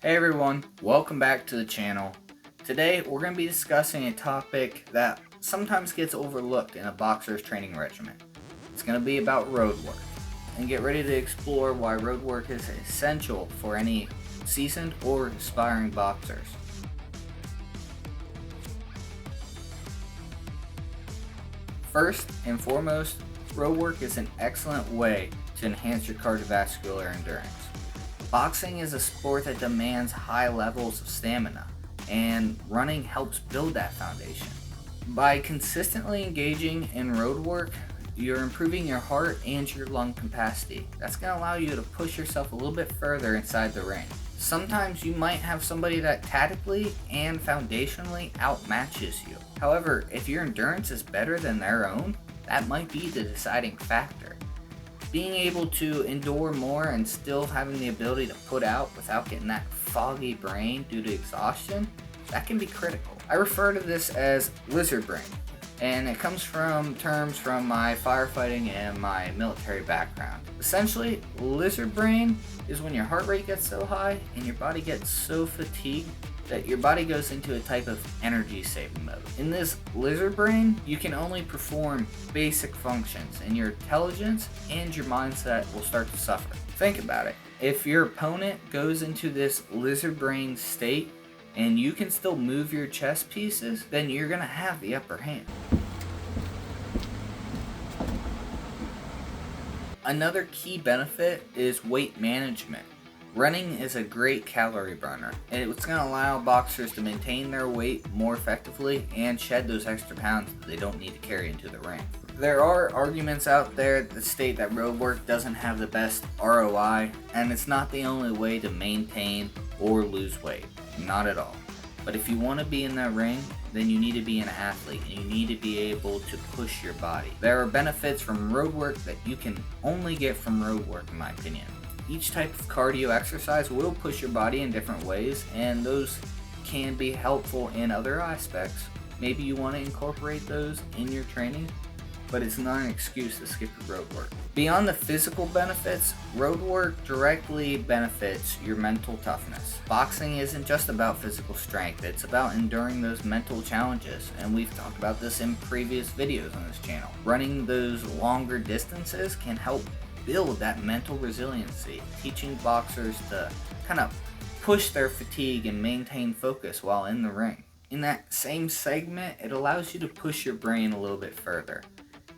Hey everyone, welcome back to the channel. Today we're going to be discussing a topic that sometimes gets overlooked in a boxer's training regimen. It's going to be about road work, and get ready to explore why road work is essential for any seasoned or aspiring boxers. First and foremost, road work is an excellent way to enhance your cardiovascular endurance. Boxing is a sport that demands high levels of stamina, and running helps build that foundation. By consistently engaging in road work, you're improving your heart and your lung capacity. That's going to allow you to push yourself a little bit further inside the ring. Sometimes you might have somebody that tactically and foundationally outmatches you. However, if your endurance is better than their own, that might be the deciding factor. Being able to endure more and still having the ability to put out without getting that foggy brain due to exhaustion, that can be critical. I refer to this as lizard brain, and it comes from terms from my firefighting and my military background. Essentially, lizard brain is when your heart rate gets so high and your body gets so fatigued that your body goes into a type of energy saving mode. In this lizard brain, you can only perform basic functions, and your intelligence and your mindset will start to suffer. Think about it. If your opponent goes into this lizard brain state and you can still move your chess pieces, then you're gonna have the upper hand. Another key benefit is weight management. Running is a great calorie burner, and it's going to allow boxers to maintain their weight more effectively and shed those extra pounds that they don't need to carry into the ring. There are arguments out there that state that road work doesn't have the best ROI, and it's not the only way to maintain or lose weight. Not at all. But if you want to be in that ring, then you need to be an athlete and you need to be able to push your body. There are benefits from road work that you can only get from road work, in my opinion. Each type of cardio exercise will push your body in different ways, and those can be helpful in other aspects. Maybe you want to incorporate those in your training, but it's not an excuse to skip your road work. Beyond the physical benefits, road work directly benefits your mental toughness. Boxing isn't just about physical strength, it's about enduring those mental challenges, and we've talked about this in previous videos on this channel. Running those longer distances can help build that mental resiliency, teaching boxers to kind of push their fatigue and maintain focus while in the ring. In that same segment, it allows you to push your brain a little bit further.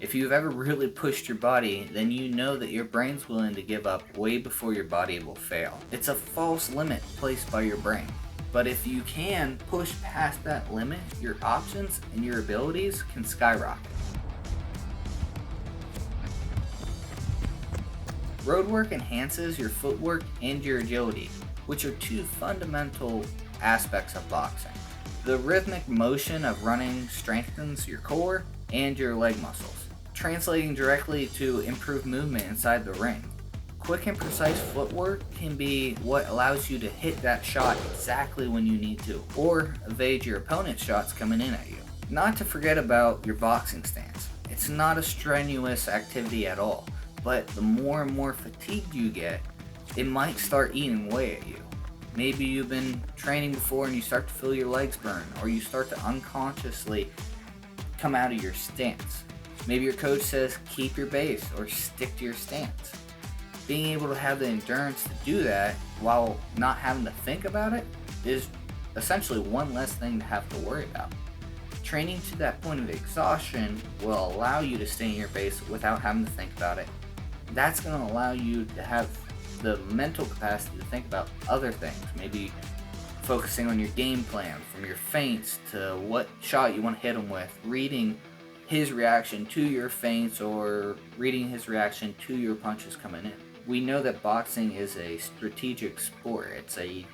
If you've ever really pushed your body, then you know that your brain's willing to give up way before your body will fail. It's a false limit placed by your brain. But if you can push past that limit, your options and your abilities can skyrocket. Road work enhances your footwork and your agility, which are two fundamental aspects of boxing. The rhythmic motion of running strengthens your core and your leg muscles, translating directly to improved movement inside the ring. Quick and precise footwork can be what allows you to hit that shot exactly when you need to, or evade your opponent's shots coming in at you. Not to forget about your boxing stance. It's not a strenuous activity at all. But the more and more fatigued you get, it might start eating away at you. Maybe you've been training before and you start to feel your legs burn, or you start to unconsciously come out of your stance. Maybe your coach says keep your base or stick to your stance. Being able to have the endurance to do that while not having to think about it is essentially one less thing to have to worry about. Training to that point of exhaustion will allow you to stay in your base without having to think about it. That's going to allow you to have the mental capacity to think about other things, maybe focusing on your game plan, from your feints to what shot you want to hit him with, reading his reaction to your feints or reading his reaction to your punches coming in. We know that boxing is a strategic sport. It's a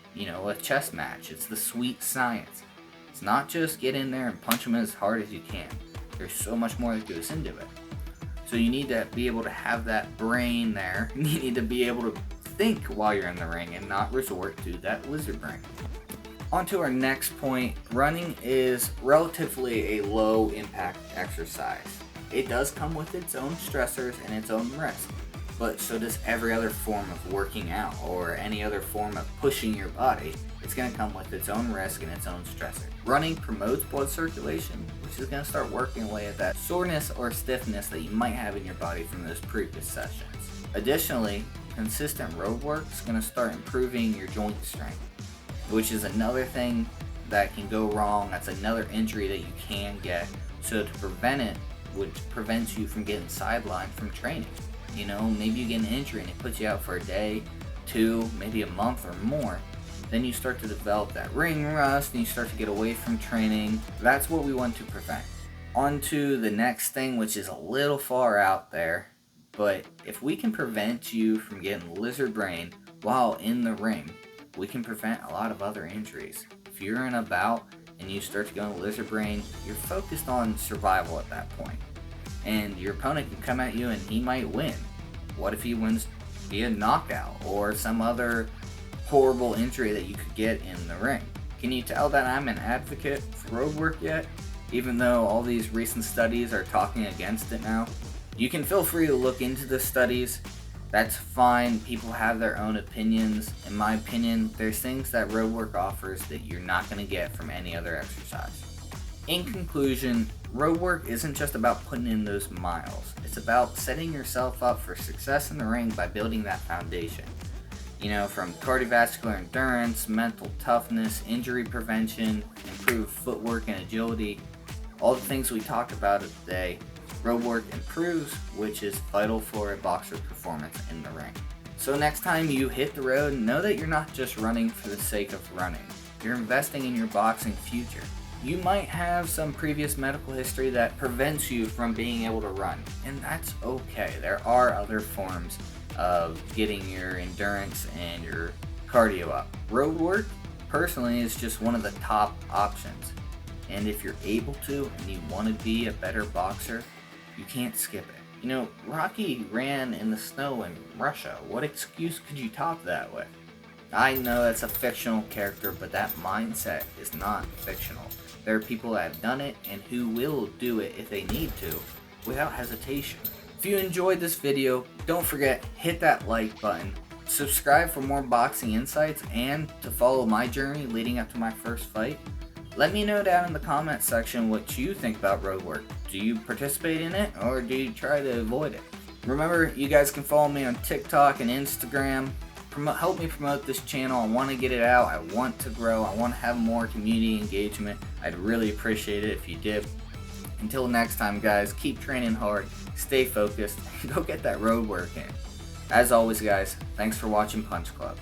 chess match. It's the sweet science. It's not just get in there and punch him as hard as you can. There's so much more that goes into it. So you need to be able to have that brain there. You need to be able to think while you're in the ring and not resort to that lizard brain. On to our next point. Running is relatively a low impact exercise. It does come with its own stressors and its own risk. but so does every other form of working out or any other form of pushing your body. It's going to come with its own risk and its own stressor. Running promotes blood circulation, which is going to start working away at that soreness or stiffness that you might have in your body from those previous sessions. Additionally, consistent road work is going to start improving your joint strength, which is another thing that can go wrong. That's another injury that you can get. So to prevent it, which prevents you from getting sidelined from training. You know, maybe you get an injury and it puts you out for a day, 2, maybe a month or more. Then you start to develop that ring rust and you start to get away from training. That's what we want to prevent. On to the next thing, which is a little far out there, but if we can prevent you from getting lizard brain while in the ring, we can prevent a lot of other injuries. If you're in a bout and you start to go into lizard brain, you're focused on survival at that point. And your opponent can come at you and he might win. What if he wins via knockout or some other horrible injury that you could get in the ring? Can you tell that I'm an advocate for road work yet? Even though all these recent studies are talking against it now. You can feel free to look into the studies. That's fine. People have their own opinions. In my opinion, there's things that road work offers that you're not going to get from any other exercise. In conclusion, road work isn't just about putting in those miles. It's about setting yourself up for success in the ring by building that foundation. You know, from cardiovascular endurance, mental toughness, injury prevention, improved footwork and agility, all the things we talked about today, road work improves, which is vital for a boxer's performance in the ring. So next time you hit the road, know that you're not just running for the sake of running. You're investing in your boxing future. You might have some previous medical history that prevents you from being able to run, and that's okay. There are other forms of getting your endurance and your cardio up. Road work, personally, is just one of the top options. And if you're able to and you want to be a better boxer, you can't skip it. You know, Rocky ran in the snow in Russia. What excuse could you top that with? I know that's a fictional character, but that mindset is not fictional. There are people that have done it and who will do it if they need to, without hesitation. If you enjoyed this video, don't forget, hit that like button, subscribe for more boxing insights, and to follow my journey leading up to my first fight. Let me know down in the comment section what you think about road work. Do you participate in it, or do you try to avoid it? Remember, you guys can follow me on TikTok and Instagram. Help me promote this channel. I want to get it out. I want to grow. I want to have more community engagement. I'd really appreciate it if you did. Until next time, guys, keep training hard, stay focused, and go get that road work in. As always, guys, thanks for watching Punch Club.